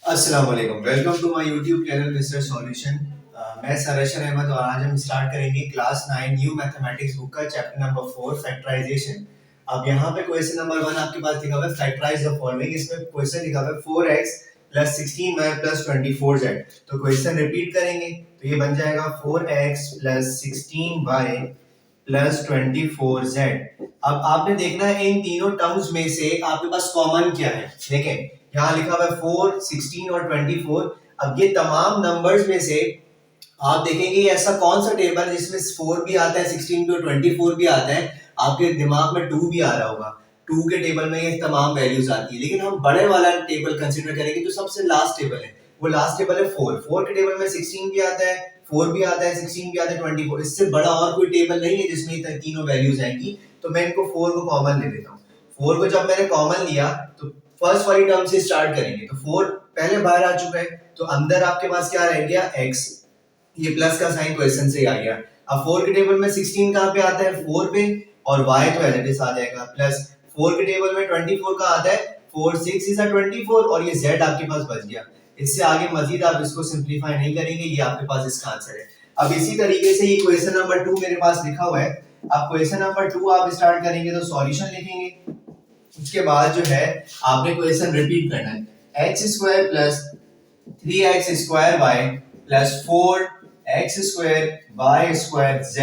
अस्सलाम वालेकुम, welcome to my YouTube channel mister solution. मैं सरशर अहमद और आज हम स्टार्ट करेंगे क्लास 9 न्यू मैथमेटिक्स बुक का चैप्टर नंबर 4 फैक्टराइजेशन। अब यहाँ पे क्वेश्चन नंबर 1 आपके पास लिखा हुआ है फैक्टराइज द फॉलोइंग। इसमें क्वेश्चन लिखा हुआ है 4x plus 16y plus 24z। तो क्वेश्चन रिपीट करेंगे तो ये बन जाएगा 4x plus 16y plus 24z। अब आपने देखना है इन तीनों टर्म्स में से आपके पास कॉमन क्या है। देखें यहाँ लिखा हुआ है 4, 16 और 24। अब ये तमाम नंबर्स में से आप देखेंगे ऐसा कौन सा टेबल है जिसमें 4 भी आता है, 16 भी और 24 भी आता है। आपके दिमाग में 2 भी आ रहा होगा। 2 के टेबल में ये तमाम वैल्यूज आती है, लेकिन हम बड़े वाला टेबल कंसीडर करेंगे जो सबसे लास्ट टेबल है। वो लास्ट टेबल है 4। 4 के टेबल में 16 भी आता है, 4 भी आता है, 16 भी आता है, 24। इससे बड़ा और कोई टेबल नहीं है जिसमें ये तीनों वैल्यूज आएंगी। तो मैं इनको 4 को कॉमन ले लेता हूँ। 4 को जब मैंने कॉमन लिया तो फर्स्ट वाली टर्म से स्टार्ट करेंगे। तो 4 पहले बाहर आ चुका है, तो अंदर आपके पास क्या रह गया x। ये प्लस का साइन क्वेश्चन से ही आ गया। अब 4 के टेबल में 16 कहाँ पे आता है, 4 पे, और y तो एज इट इज आ जाएगा। प्लस 4 के टेबल में 24 का आता है, 4 6 इज 24, और ये z आपके पास बच गया। इससे आगे मजीद आप इसको सिंपलीफाई नहीं करेंगे, ये आपके पास इसका आंसर है। अब इसी तरीके से ये क्वेश्चन नंबर 2 मेरे पास लिखा हुआ है। अब क्वेश्चन नंबर 2 आप स्टार्ट करेंगे तो सॉल्यूशन लिखेंगे। उसके बाद जो है आपने क्वेश्चन रिपीट करना है। x square plus 3x square y plus 4x square y square z।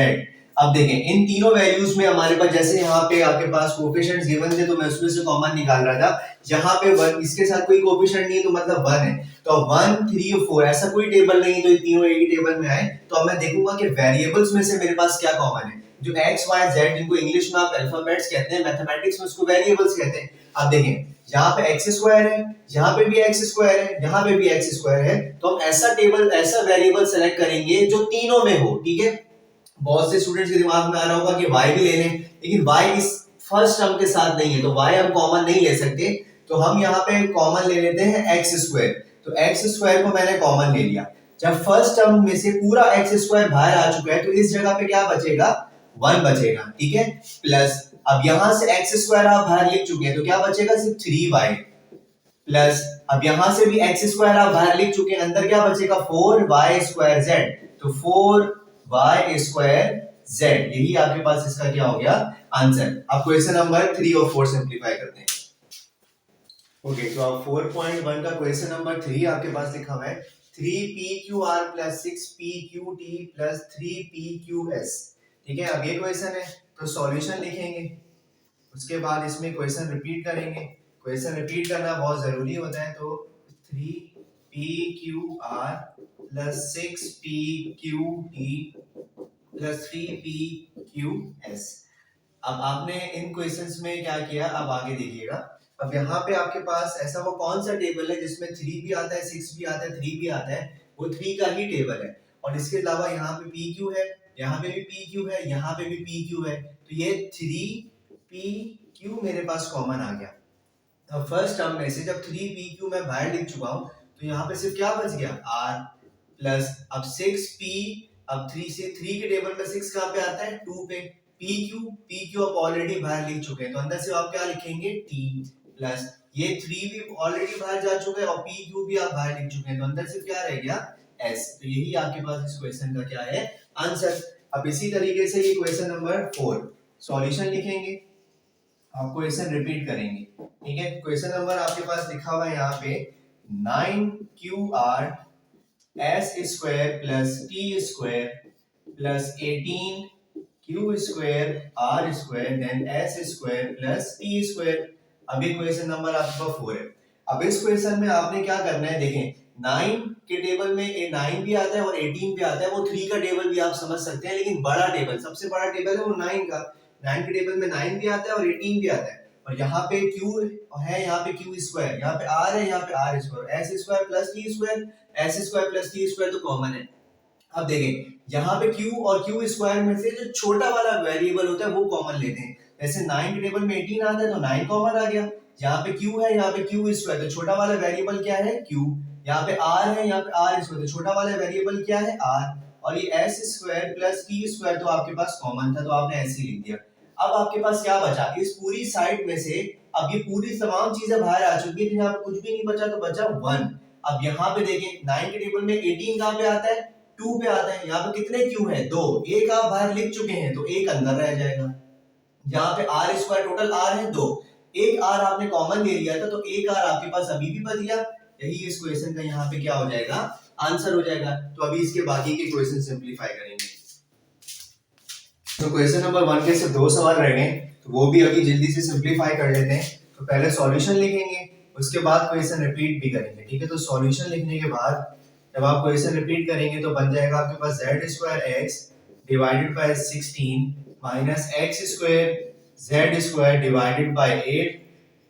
अब देखें इन तीनों वैल्यूज में हमारे पास, जैसे यहाँ पे आपके पास कोएफिशिएंट्स गिवन थे तो मैं उसमें से कॉमन निकाल रहा था। यहाँ पे 1, इसके साथ कोई कोएफिशिएंट नहीं है तो मतलब 1 है। तो 1, 3 और 4 ऐसा कोई टेबल नहीं है तो ये तीनों एक ही टेबल में आए। तो अब मैं देखूंगा कि वेरिएबल्स में से मेरे पास क्या कॉमन है। जो x y z जिनको इंग्लिश में आप अल्फाबेट्स कहते हैं, मैथमेटिक्स में उसको वेरिएबल्स कहते हैं। अब देखें यहाँ पे x स्क्वायर है, यहाँ पे भी x स्क्वायर है, यहाँ पे भी x स्क्वायर है। तो हम ऐसा टेबल, ऐसा वेरिएबल सेलेक्ट करेंगे जो तीनों में हो। ठीक है, बहुत से स्टूडेंट्स के दिमाग में आ रहा होगा कि y भी ले लें, लेकिन y इस फर्स्ट टर्म के साथ नहीं है तो y हम कॉमन नहीं ले सकते। तो हम यहाँ पे कॉमन ले लेते हैं x स्क्वायर। तो x स्क्वायर को मैंने कॉमन ले लिया। जब फर्स्ट टर्म में से पूरा x स्क्वायर बाहर आ चुका है तो इस जगह पे क्या बचेगा, 1 बचेगा। ठीक है, प्लस अब यहां से x स्क्वायर आप बाहर लिख चुके हैं तो क्या बचेगा, सिर्फ 3y। प्लस अब यहां से भी x स्क्वायर आप बाहर लिख चुके हैं, अंदर क्या बचेगा, 4y स्क्वायर z। तो 4y स्क्वायर z, यही आपके पास इसका क्या हो गया, आंसर। अब क्वेश्चन नंबर 3 और 4 सिंपलीफाई करते हैं। ओके, तो अब 4.1 का क्वेश्चन नंबर 3 आपके पास लिखा हुआ है 3pqr plus 6pqt plus 3pqs। ठीक है, अब ये क्वेश्चन है तो सॉल्यूशन लिखेंगे। उसके बाद इसमें क्वेश्चन रिपीट करेंगे। क्वेश्चन रिपीट करना बहुत जरूरी होता है। तो 3pqr plus 6pqt plus 3pqs। अब आपने इन क्वेश्चंस में क्या किया, अब आगे देखिएगा। अब यहाँ पे आपके पास ऐसा वो कौन सा टेबल है जिसमें 3 भी आता है, 6 भी आता है, 3 भी आता है, वो 3 का ही टेबल है। और इसके अलावा यहाँ पे PQ है, यहाँ पे भी PQ है, यहाँ पे भी PQ है। तो ये 3PQ मेरे पास कॉमन आ गया। अब फर्स्ट टर्म में से जब 3PQ मैं बाहर लिख चुका हूँ तो यहाँ पे सिर्फ क्या बच गया, R प्लस अब 6P। अब 3 से 3 के टेबल में 6 कहाँ पे आता है, 2 पे। PQ आप ऑलरेडी बाहर लिख चुके हैं तो अंदर से आप क्या लिखेंगे, T प्लस ये 3 भी ऑलरेडी बाहर जा चुका है और PQ भी आप बाहर लिख चुके हैं तो अंदर से क्या रह गया, S। तो यही आपके पास इस क्वेश्चन का क्या है, आंसर। अब इसी तरीके से ये क्वेश्चन नंबर 4 सॉल्यूशन लिखेंगे। आप क्वेश्चन रिपीट करेंगे। ठीक है, क्वेश्चन नंबर आपके पास लिखा हुआ है यहाँ पे 9qr s square plus t square plus 18q square r square then s square plus t square. अभी क्वेश्चन नंबर आपका 4 है। अब इस क्वेश्चन में आपने क्या करना है, देखें 9 के टेबल में 9 भी आता है और 18 भी आता है। वो 3 का टेबल भी आप समझ सकते हैं, लेकिन बड़ा टेबल, सबसे बड़ा टेबल है वो 9 का। 9 के टेबल में 9 भी आता है और 18 भी आता है। और यहाँ पे q है, यहाँ पे q स्क्वायर, यहाँ पे r है, यहाँ पे r square, s square plus t square, s square plus t square तो कॉमन है। अब देखें यहाँ पे q और q स्क्वायर में से जो छोटा वाला वेरिएबल होता है वो कॉमन लेते हैं। जैसे 9 के टेबल में 18 आता है तो 9 कॉमन आ गया। यहाँ पे q है, यहाँ पे q स्क्वायर, तो छोटा वाला वेरिएबल क्या है, q। यहाँ पे r है, यहाँ पे r स्क्वायर, तो छोटा वाला वेरिएबल क्या है, r। और ये s square plus t square तो आपके पास कॉमन था तो आपने ऐसे ही लिख दिया। अब आपके पास क्या बचा, इस पूरी साइड में से अब ये पूरी तमाम चीजें बाहर आ चुकी है तो यहाँ पे कुछ भी नहीं बचा, तो बचा 1। अब यहाँ पे देखें 9 के टेबल में 18 कहाँ पे आता है, 2 पे आता है। यहाँ पे कितने क्यू है, 2, एक आप बाहर लिख चुके हैं तो एक अंदर रह जाएगा। यहाँ पे आर स्क्वायर टोटल आर है 2, एक आर आपने कॉमन ले लिया था तो एक आर आपके पास अभी भी बच गया। यही इस क्वेश्चन का यहाँ पे क्या हो जाएगा, आंसर हो जाएगा। तो अभी इसके बाकी के क्वेश्चन सिंपलीफाई करेंगे। तो क्वेश्चन नंबर 1 के सिर्फ 2 सवाल रह गए, तो वो भी अभी जल्दी से सिंपलीफाई कर लेते हैं। तो पहले सॉल्यूशन लिखेंगे, उसके बाद क्वेश्चन रिपीट भी करेंगे, ठीक है। तो सॉल्यूशन लिखने के बाद जब आप क्वेश्चन रिपीट करेंगे तो बन जाएगा आपके पास Z square X divided by 16 minus X square Z square divided by 8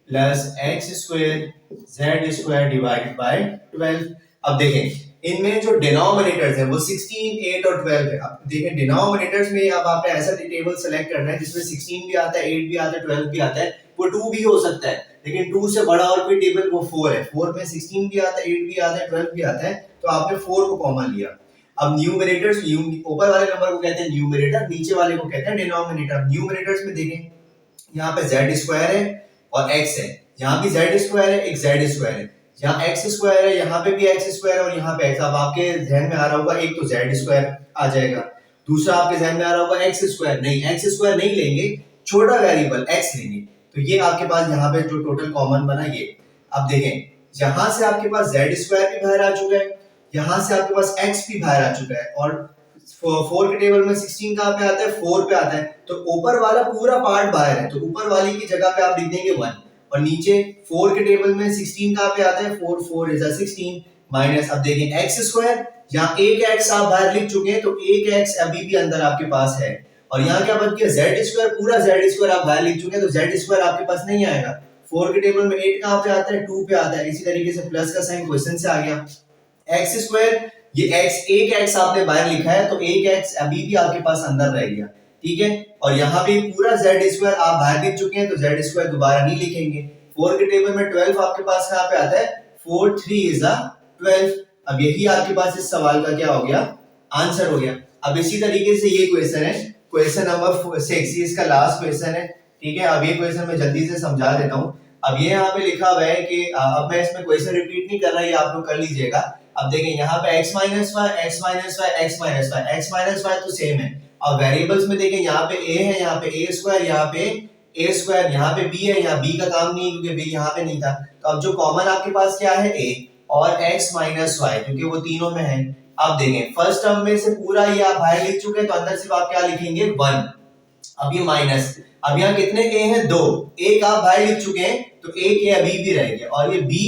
plus X square Z square divided by 12। अब देखें इनमें जो डिनोमिनेटर्स है वो 16, 8 और 12 है। अब देखें डिनोमिनेटर्स में अब आपने ऐसा टेबल सेलेक्ट करना है जिसमें 16 भी आता है, 8 भी आता है, 12 भी आता है। वो 2 भी हो सकता है, लेकिन 2 से बड़ा और कोई टेबल वो 4 है। 4 में 16 भी आता है, 8 भी आता है, 12 भी आता है, तो आपने 4 को कॉमन लिया। अब न्यूमरेटर्स, ऊपर वाले नंबर को कहते हैं न्यूमरेटर, नीचे वाले को कहते हैं डिनोमिनेटर। न्यूमरेटर्स में देखें यहाँ पे जेड स्क्वायर है और एक्स है, यहाँ भी जेड स्क्वायर है, एक जेड स्क्वायर है, यहाँ एक्स स्क्वायर है, यहाँ पे भी एक्स स्क्वायर है और यहाँ पे एक्स। अब आपके ध्यान में आ रहा होगा एक तो जेड स्क्वायर आ जाएगा, दूसरा आपके ध्यान में आ रहा होगा एक्स स्क्वायर। नहीं, एक्स स्क्वायर नहीं लेंगे, छोटा वेरिएबल एक्स लेंगे। तो ये आपके पास यहाँ पे जो टोटल कॉमन बना ये। अब देखें यहाँ से आपके पास जेड स्क्वायर भी बाहर आ चुका है, यहाँ से आपके पास एक्स भी बाहर आ चुका है, और 4 के टेबल में 16 कहाँ पे आता है, 4 पे आता है। तो ऊपर वाला पूरा पार्ट बाहर है, तो ऊपर वाली की जगह पे आप लिख देंगे 1, और नीचे 4 के टेबल में 16 कहाँ पे आता है, 4 4 इज 16 माइनस। अब देखें एक्स स्क्वायर, यहाँ एक एक्स आप बाहर लिख चुके हैं तो एक एक्स अभी भी अंदर आपके पास है, और यहाँ क्या बच गया जेड स्क्वायर, पूरा जेड स्क्वायर आप बाहर लिख चुके हैं तो जेड स्क्वायर आपके पास नहीं आएगा। 4 के टेबल में 8 कहाँ पे आता है, 2 पे आता है। इसी तरीके से प्लस का साइन क्वेश्चन से आ गया। एक्स स्क्वायर, ये एक्स, एक एक्स आपने बाहर लिखा है तो एक एक्स अभी भी आपके पास अंदर रह गया, ठीक है। और यहाँ पे पूरा जेड स्क्वायर आप बाहर लिख चुके हैं तो जेड स्क्वायर दोबारा नहीं लिखेंगे। 4 के टेबल में 12 आपके पास कहाँ पे आता है, 4 3 इज 12। अब यही आपके पास इस सवाल का क्या हो गया, आंसर हो गया। अब इसी तरीके से ये क्वेश्चन है, क्वेश्चन नंबर 6, इसका लास्ट क्वेश्चन है, ठीक है। अब ये क्वेश्चन मैं जल्दी से समझा देता हूँ। अब ये यहाँ पे लिखा हुआ है कि अब मैं इसमें क्वेश्चन रिपीट नहीं कर रहा, ये आप लोग कर लीजिएगा। अब देखें यहाँ पे x minus Y, x minus Y, x minus Y, x minus Y तो सेम है। और वेरिएबल्स में देखें यहाँ पे a है, यहाँ पे a स्क्वायर, यहाँ पे a स्क्वायर, यहाँ पे b है, यहाँ b का काम नहीं है क्योंकि b यहाँ पे नहीं था। तो अब जो कॉमन आपके पास क्या है, a और x माइनस वाई, क्योंकि वो तीनों में है। अब देखें फर्स्ट टर्म में से पूरा ये आप बाहर लिख चुके हैं तो अंदर सिर्फ आप क्या लिखेंगे 1। अब ये माइनस, अब यहाँ कितने a हैं, 2, एक आप बाहर लिख चुके हैं तो एक a अभी भी रह गया, और ये b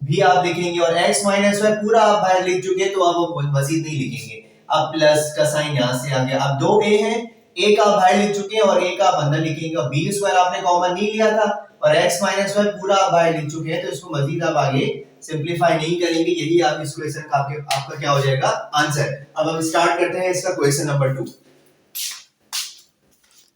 भी आप लिखेंगे, और x माइनस वाई पूरा आप बाहर लिख चुके हैं तो आप वो मजीद नहीं लिखेंगे। अब प्लस का साइन यहाँ से आ गया। अब 2 a हैं, एक आप बाहर लिख चुके हैं और एक आप अंदर लिखेंगे, और b स्क्वायर आपने कॉमन नहीं लिया था, और x माइनस वाई पूरा आप बाहर लिख चुके हैं तो इसको मजीद आप आगे सिंपलीफाई नहीं करेंगे। यही आप इस क्वेश्चन का आपका क्या हो जाएगा, आंसर। अब हम स्टार्ट करते हैं इसका क्वेश्चन नंबर 2।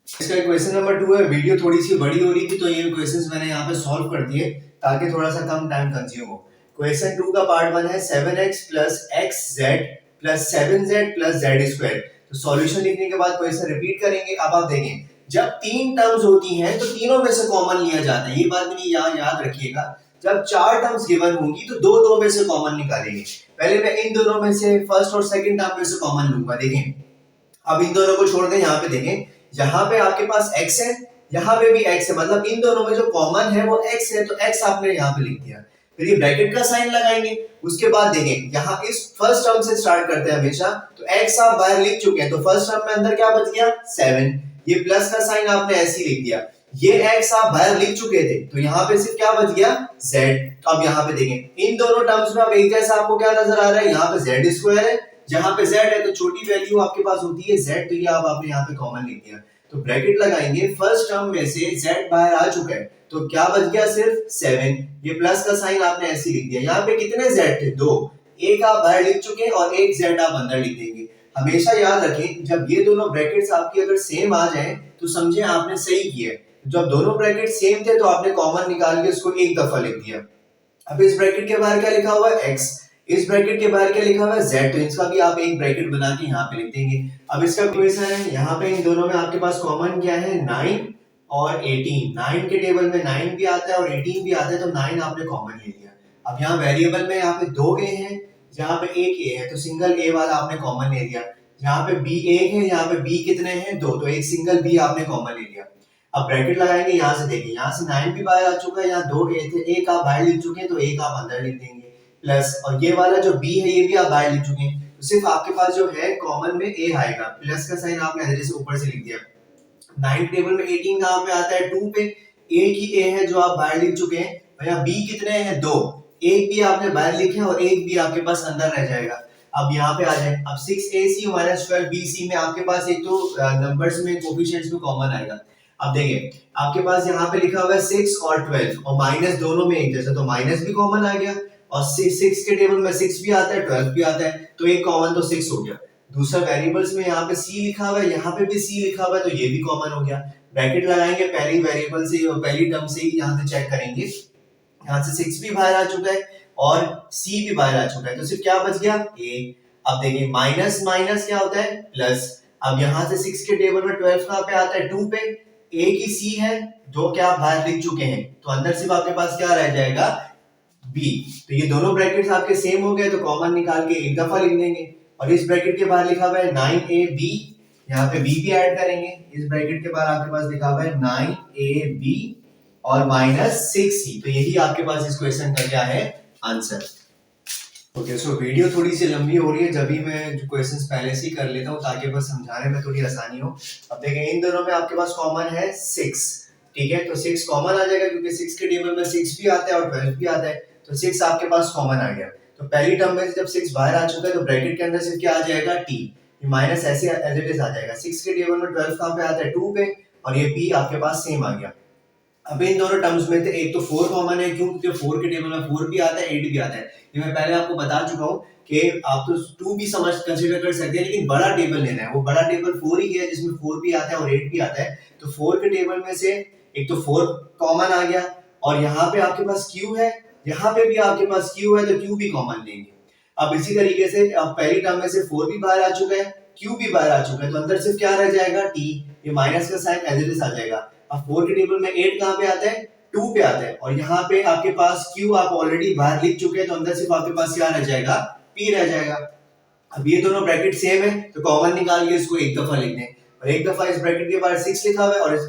इसका क्वेश्चन नंबर 2 है। वीडियो थोड़ी सी बड़ी हो रही थी तो ये क्वेश्चंस मैंने यहाँ पे सॉल्व कर दिए ताकि थोड़ा सा कम टाइम कंज्यूम हो। क्वेश्चन 2 का पार्ट 1 है 7x plus xz plus 7z plus z square. तो सॉल्यूशन लिखने के बाद क्वेश्चन रिपीट करेंगे। अब आप देखें जब 3 टर्म्स होती हैं तो तीनों में से कॉमन लिया जाता है, ये बात भी यहाँ याद रखिएगा। जब 4 टर्म्स गिवन होंगी तो दो में से कॉमन निकालेंगे। पहले मैं इन दोनों में से फर्स्ट और सेकंड टर्म में से कॉमन लूंगा। देखें अब इन दोनों को छोड़ दें, यहाँ पे देखें यहाँ पे आपके पास x है, यहाँ पे भी x है, मतलब इन दोनों में जो कॉमन है वो x है, तो x आपने यहाँ पे लिख दिया। फिर ये ब्रैकेट का साइन लगाएंगे। उसके बाद देखें यहाँ इस फर्स्ट टर्म से स्टार्ट करते हैं हमेशा, तो x आप बाहर लिख चुके हैं तो फर्स्ट टर्म में अंदर क्या बच गया 7, ये प्लस का साइन आपने ऐसे ही लिख दिया। ये x आप बाहर लिख चुके थे तो यहाँ पे सिर्फ क्या बच गया z। तो अब यहाँ पे देखें इन दोनों टर्म्स में अब एक जैसा आपको क्या नजर आ रहा है, यहाँ पे z स्क्वायर है, जहां पे z है तो छोटी वैल्यू आपके पास होती है z, तो ये आपने यहाँ पे कॉमन लिख दिया। तो ब्रैकेट लगाएंगे, फर्स्ट टर्म में से z बाहर आ चुका है तो क्या बच गया सिर्फ 7, ये प्लस का साइन आपने ऐसे लिख दिया। यहाँ पे कितने z थे, 2, एक आप बाहर लिख चुके हैं और एक z आप अंदर लिख देंगे। हमेशा याद रखें जब ये दोनों ब्रैकेट्स आपकी अगर सेम आ जाएं तो समझे आपने सही किया। जब दोनों ब्रैकेट सेम थे तो आपने कॉमन निकाल के उसको एक दफा लिख दिया। अब इस ब्रैकेट के बाहर क्या लिखा हुआ है x, इस ब्रैकेट के बाहर क्या लिखा हुआ है z, तो इसका भी आप एक ब्रैकेट बना के यहाँ पे लिख देंगे। अब इसका क्वेश्चन है यहाँ पे इन दोनों में आपके पास कॉमन क्या है 9 और 18। 9 के टेबल में 9 भी आता है और 18 भी आता है तो 9 आपने कॉमन ले लिया। अब यहाँ वेरिएबल में यहाँ पे 2 a है, यहाँ पे 1 a है, तो सिंगल a वाला आपने कॉमन ले लिया। यहाँ पे b 1 है, यहाँ पे b कितने हैं 2, तो एक सिंगल b आपने कॉमन ले लिया। अब ब्रैकेट लगाएंगे, यहाँ से देखिए, यहाँ से 9 भी बाहर आ चुका है, यहाँ 2 a थे, एक आप बाहर लिख चुके हैं, तो एक आप अंदर लिख देंगे प्लस, और ये वाला जो b है ये भी आप बाहर लिख चुके हैं, तो सिर्फ आपके पास जो है कॉमन में a आएगा, प्लस का साइन आपने इधर से ऊपर से लिख दिया। 9 टेबल में 18 कहाँ पे आता है 2 पे, एक ही a है जो आप बाहर लिख चुके हैं, और यहाँ b कितने हैं 2, एक भी आपने बाहर लिखे और एक भी आपके पास अंदर रह जाएगा। अब यहाँ पे आ जाए, अब 6ac माइनस 12bc में आपके पास एक तो नंबर्स में कोफिशिएंट्स में कॉमन आएगा। अब देखिए आपके पास यहाँ पे लिखा हुआ है 6 और 12 और माइनस दोनों में एक जैसा, तो माइनस भी कॉमन आ गया, और 6 के टेबल में 6 भी आता है 12 भी आता है, तो एक कॉमन तो 6 हो गया। दूसरा वेरिएबल्स में यहाँ पे c लिखा हुआ है, यहाँ पे भी c लिखा हुआ है, तो ये भी कॉमन हो गया। ब्रैकेट लगाएंगे पहली वेरिएबल से और पहली टर्म से ही यहाँ से चेक करेंगे, यहाँ से 6 भी बाहर आ चुका है और c भी बाहर आ चुका है, तो सिर्फ क्या बच गया a। अब देखिए माइनस माइनस क्या होता है प्लस, अब यहाँ से 6 के टेबल में 12 कहाँ पे आता है 2 पे, एक ही c है जो क्या आप बाहर लिख चुके हैं, तो अंदर सिर्फ आपके पास क्या रह जाएगा b। तो ये दोनों ब्रैकेट्स आपके सेम हो गए, तो कॉमन निकाल के एक दफा लिख देंगे, और इस ब्रैकेट के बाहर लिखा हुआ है 9ab, यहाँ पे b भी ऐड करेंगे, इस ब्रैकेट के बाहर आपके पास लिखा हुआ है 9ab और माइनस 6c, तो यही आपके पास इस क्वेश्चन का क्या है आंसर। ओके, सो वीडियो थोड़ी सी लंबी हो रही है, जब भी मैं जो क्वेश्चंस पहले से ही कर लेता हूँ ताकि बस समझाने में थोड़ी आसानी हो। अब देखें इन दोनों में आपके पास कॉमन है 6, ठीक है, तो 6 कॉमन आ जाएगा क्योंकि 6 के टेबल में 6 भी आता है और 12 भी आता है, तो 6 आपके पास कॉमन आ गया। तो पहली टर्म में जब 6 बाहर आ चुका है तो ब्रैकेट के अंदर सिर्फ क्या आ जाएगा t, ये माइनस ऐसे एज इट इज आ जाएगा। 6 के टेबल में 12 कहाँ पे आता है 2 पे, और ये p आपके पास सेम आ गया। अब इन दोनों टर्म्स में से एक तो 4 कॉमन है, क्यों, क्योंकि 4 के टेबल में 4 भी आता है 8 भी आता है, ये मैं पहले आपको बता चुका हूँ कि आप तो 2 भी समझ कंसीडर कर सकते हैं, लेकिन बड़ा टेबल लेना है, वो बड़ा टेबल 4 ही है जिसमें 4 भी आता है और 8 भी आता है, तो 4 के टेबल में से एक तो 4 कॉमन आ गया, और यहाँ पे आपके पास q है, यहाँ पे भी आपके पास q है, तो q भी कॉमन लेंगे। अब इसी तरीके से अब पहली टर्म में से 4 भी बाहर आ चुका है, q भी बाहर आ चुका है, तो अंदर सिर्फ क्या रह जाएगा t, ये माइनस का साइन एज इट इज आ जाएगा। अब 4 के टेबल में 8 कहाँ पे आता है 2 पे आता है, और यहाँ पे आपके पास q आप ऑलरेडी बाहर लिख चुके हैं, तो अंदर सिर्फ आपके पास क्या रह जाएगा p रह जाएगा। अब ये दोनों ब्रैकेट सेम है, तो कॉमन निकाल के इसको एक दफा लिख दें, और एक दफा इस ब्रैकेट के बाहर 6 लिखा हुआ है और इस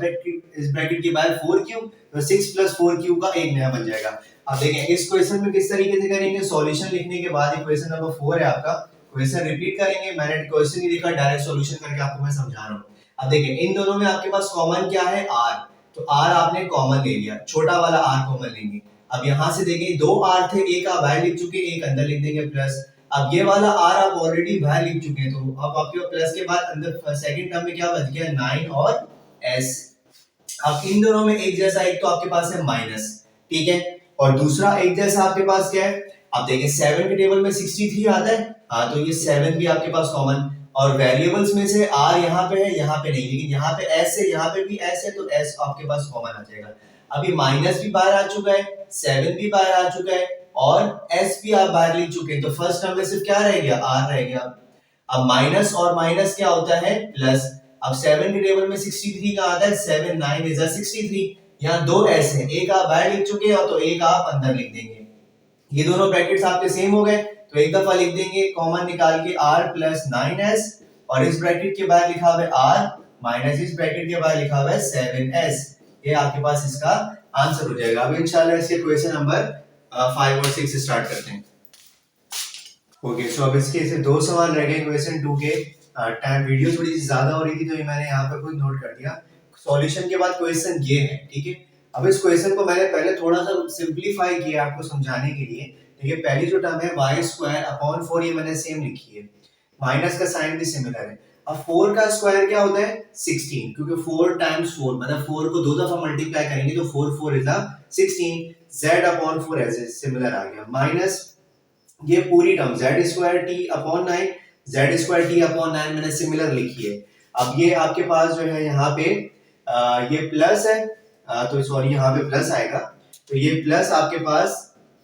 ब्रैकेट के बाहर 4q, तो 6 प्लस 4q का एक नया बन जाएगा। अब देखें इस क्वेश्चन में किस तरीके से करेंगे, सॉल्यूशन लिखने के बाद ये क्वेश्चन नंबर 4 है आपका, क्वेश्चन रिपीट करेंगे, मैंने क्वेश्चन ही लिखा, डायरेक्ट सॉल्यूशन करके आपको मैं समझा रहा हूँ। अब देखें इन दोनों में आपके पास कॉमन क्या है r, तो r आपने कॉमन ले लिया, छोटा वाला r कॉमन लेंगे। अब यहाँ से देखें 2 r थे, एक आप बाहर लिख चुके, एक अंदर लिख देंगे प्लस, अब ये वाला r आप ऑलरेडी बाहर लिख चुके हैं, तो अब आपके प्लस के बाद अंदर सेकंड टर्म में क्या बच गया 9 और s। अब इन दोनों में एक जैसा, एक तो आपके पास है माइनस, ठीक है, और दूसरा एक जैसा आपके पास क्या है, आप देखिए 7 के टेबल में 63 आता है, हाँ तो ये 7 भी आपके पास कॉमन, और वेरिएबल्स में से r यहाँ पे है, यहाँ पे नहीं, लेकिन यहाँ पे s है, यहाँ पे भी s है, तो s आपके पास कॉमन आ जाएगा। अभी माइनस भी बाहर आ चुका है, 7 भी बाहर आ चुका है, और s भी आप बाहर लिख चुके हैं, तो फर्स्ट टर्म में सिर्फ क्या रह गया r रह गया। अब माइनस और माइनस क्या होता है प्लस, अब 7 के टेबल में 63 का आता है, 7 9 इज 63, यहाँ 2 s है, एक आप बाहर लिख चुके हैं तो एक आप अंदर लिख देंगे, ये दोनों ब्रैकेट्स आपके सेम हो गए, तो एक दफा लिख देंगे कॉमन निकाल के r प्लस 9s, और इस ब्रैकेट के बाहर लिखा हुआ है r माइनस इस ब्रैकेट के बाहर लिखा हुआ है 7s, ये आपके पास इसका आंसर हो जाएगा। अब इंशाल्लाह इसके क्वेश्चन नंबर 5 और 6 स्टार्ट करते हैं। ओके, सो अब इसके से 2 सवाल रह गए क्वेश्चन 2 के, टाइम वीडियो थोड़ी सी ज्यादा हो रही थी तो ये मैंने यहाँ पे खुद नोट कर दिया। सॉल्यूशन के बाद क्वेश्चन ये है, ठीक है, अब इस क्वेश्चन को मैंने पहले थोड़ा सा सिंपलीफाई किया आपको समझाने के लिए, ठीक है। पहली जो टर्म है y स्क्वायर अपॉन 4, ये मैंने सेम लिखी है, माइनस का साइन भी सिमिलर है। अब 4 का स्क्वायर क्या होता है 16, क्योंकि 4 टाइम्स 4 मतलब 4 को 2 दफा मल्टीप्लाई करेंगे तो 4 4 इज 16, z अपॉन 4 ऐसे सिमिलर आ गया, माइनस ये पूरी term z square t upon 9, z square t upon 9 मैंने सिमिलर लिखी है। अब ये आपके पास जो है यहाँ पे ये प्लस है, तो सॉरी यहाँ पे प्लस आएगा, तो ये प्लस आपके पास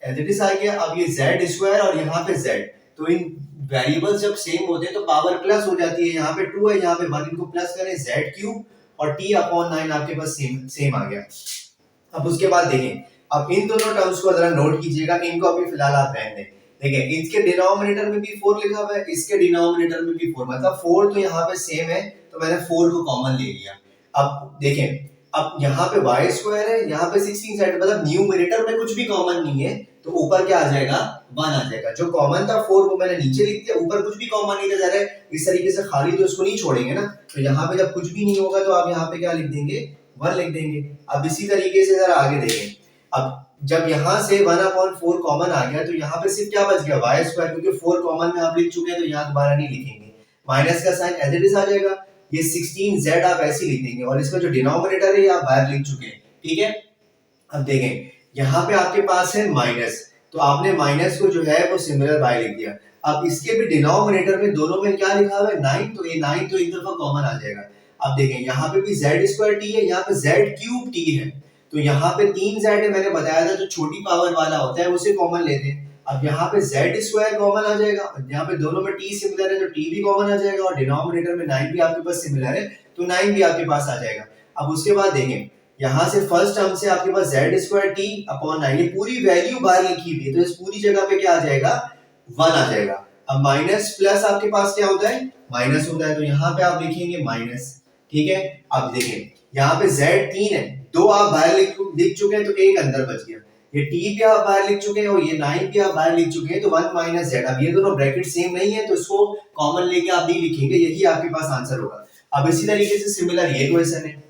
एज इट इज आ गया। अब ये z स्क्वायर और यहाँ पे z, तो इन वेरिएबल्स जब सेम होते हैं तो पावर प्लस हो जाती है, यहाँ पे 2 है, यहाँ पे 1, इनको प्लस करें z क्यूब और t अपॉन 9 आपके पास सेम आ गया। अब उसके बाद देखें अब इन दोनों टर्म्स को जरा नोट कीजिएगा, इनको अभी फिलहाल आप रहने दें। देखिए इसके डिनोमिनेटर में भी 4 लिखा हुआ है, इसके डिनोमिनेटर में भी 4, मतलब 4 तो यहाँ पे सेम है, तो मैंने 4 को कॉमन ले लिया। अब देखें, अब यहाँ पे y स्क्वायर है, यहाँ पे 16 साइड, मतलब न्यूमरेटर में कुछ भी कॉमन नहीं है, तो ऊपर क्या आ जाएगा, 1 आ जाएगा। जो कॉमन था 4 वो मैंने नीचे लिख दिया, ऊपर कुछ भी कॉमन नहीं था जा रहा है, इस तरीके से खाली तो इसको नहीं छोड़ेंगे ना, तो यहाँ पे जब कुछ भी नहीं होगा तो आप यहाँ पे क्या लिख देंगे, 1 लिख देंगे। अब इसी तरीके से जरा आगे देखें, अब जब यहाँ से 1/4 कॉमन आ गया तो यहाँ पे सिर्फ क्या बच गया, y स्क्वायर, क्योंकि 4 कॉमन में आप लिख चुके हैं तो यहाँ दोबारा नहीं लिखेंगे, माइनस का साइन एज इट इज आ जाएगा, ये 16z आप ऐसे लिख देंगे, और इसका जो डिनोमिनेटर है ये आप बाहर लिख चुके हैं, ठीक है। अब देखें यहाँ पे आपके पास है माइनस, तो आपने माइनस को जो है वो सिमिलर बाय लिख दिया। अब इसके भी डिनोमिनेटर में दोनों में क्या लिखा हुआ है, 9, तो ये 9 तो एक दफा कॉमन आ जाएगा। अब देखें यहाँ पे भी z स्क्वायर t है, यहाँ पे z क्यूब t है, तो यहाँ पे 3z है, मैंने बताया था जो छोटी पावर वाला होता है उसे कॉमन लेते हैं। अब यहाँ पे z स्क्वायर कॉमन आ जाएगा, यहाँ पे दोनों में t सिमिलर है तो t भी कॉमन आ जाएगा, और डिनोमिनेटर में 9 भी आपके पास सिमिलर है तो 9 भी आपके पास आ जाएगा। अब उसके बाद देखें यहाँ से फर्स्ट टर्म से आपके पास z स्क्वायर t अपॉन 9, ये पूरी वैल्यू बाहर लिखी हुई है, तो इस पूरी जगह पे क्या आ जाएगा, 1 आ जाएगा। अब माइनस प्लस आपके पास क्या होता है, माइनस होता है, तो यहाँ पे आप लिखेंगे माइनस, ठीक है। अब देखें यहाँ पे z 3 है, 2 आप बाहर लिख चुके हैं तो एक अंदर बच गया, ये t भी आप बाहर लिख चुके हैं और ये 9 भी आप बाहर लिख चुके हैं, तो 1 माइनस z। अब ये दोनों ब्रैकेट सेम नहीं है तो इसको कॉमन लेके आप नहीं लिखेंगे, यही आपके पास आंसर होगा। अब इसी तरीके से सिमिलर ये क्वेश्चन है,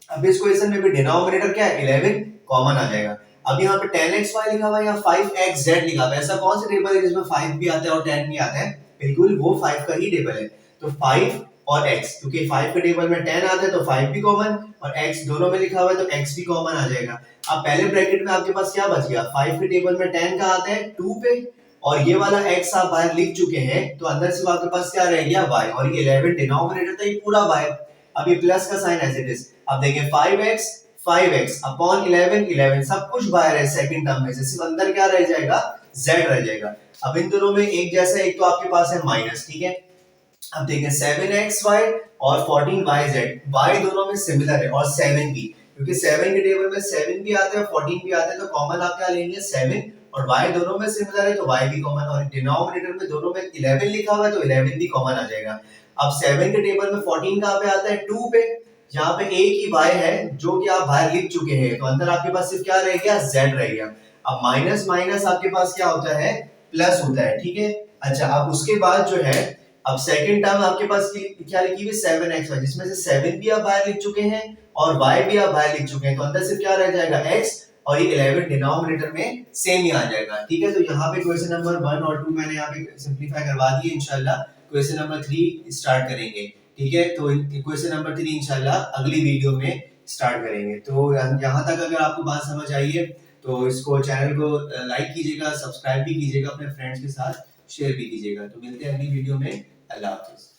अब इस क्वेश्चन में भी डिनोमिनेटर क्या है, 11 कॉमन आ जाएगा। अब यहाँ पे 10xy लिखा हुआ है, यहाँ 5xz लिखा हुआ है, ऐसा कौन सा टेबल है जिसमें 5 भी आता है और 10 भी आता है, बिल्कुल वो 5 का ही टेबल है। तो 5 और x, क्योंकि 5 के टेबल में 10 आता है तो 5 भी कॉमन, और x दोनों में लिखा हुआ है तो x भी कॉमन आ जाएगा। अब पहले ब्रैकेट में आपके पास क्या बच गया, 5 के टेबल में 10 का आता है 2 पे, और ये वाला x आप बाहर लिख चुके हैं, तो अंदर से आपके पास क्या रह गया, y, और ये 11 डिनोमिनेटर था, ये पूरा y। अब ये प्लस का साइन एज इट इज। अब देखिए 5x अपॉन 11 सब कुछ बाहर है सेकंड टर्म में से, सिर्फ अंदर क्या रह जाएगा, z रह जाएगा। अब इन दोनों में एक जैसा, एक तो आपके पास है माइनस, ठीक है। अब देखिए 7xy और 14yz, y दोनों में सिमिलर है, और 7 भी, क्योंकि 7 के टेबल में 7 भी आता है 14 भी आता है, तो कॉमन आप क्या लेंगे 7, और y दोनों में सिमिलर है तो y भी कॉमन, और डिनोमिनेटर में दोनों में 11 लिखा हुआ है तो 11 भी कॉमन आ जाएगा। अब 7 के टेबल में 14 कहाँ पे आता है, 2 पे, यहाँ पे एक ही y है जो कि आप बाहर लिख चुके हैं, तो अंदर आपके पास सिर्फ क्या रह गया, z रह गया। अब माइनस माइनस आपके पास क्या होता है, प्लस होता है, ठीक है। अच्छा अब उसके बाद जो है, अब सेकंड टर्म आपके पास क्या लिखी हुई, 7xy, जिसमें से 7 भी आप बाहर लिख चुके हैं और y भी आप बाहर लिख चुके हैं, तो अंदर सिर्फ क्या रह जाएगा, x, और ये 11 डिनोमिनेटर में सेम ही आ जाएगा, ठीक है। तो यहाँ पे क्वेश्चन नंबर 1 और 2 मैंने यहाँ पे सिंपलीफाई करवा दिए, इंशाल्लाह क्वेश्चन नंबर 3 स्टार्ट करेंगे, ठीक है। तो क्वेश्चन नंबर 3 इंशाल्लाह अगली वीडियो में स्टार्ट करेंगे। तो यहाँ तक अगर आपको बात समझ आई है तो इसको, चैनल को लाइक कीजिएगा, सब्सक्राइब भी कीजिएगा, अपने फ्रेंड्स के साथ शेयर भी कीजिएगा। तो मिलते हैं अगली वीडियो में, अल्लाह हाफिज।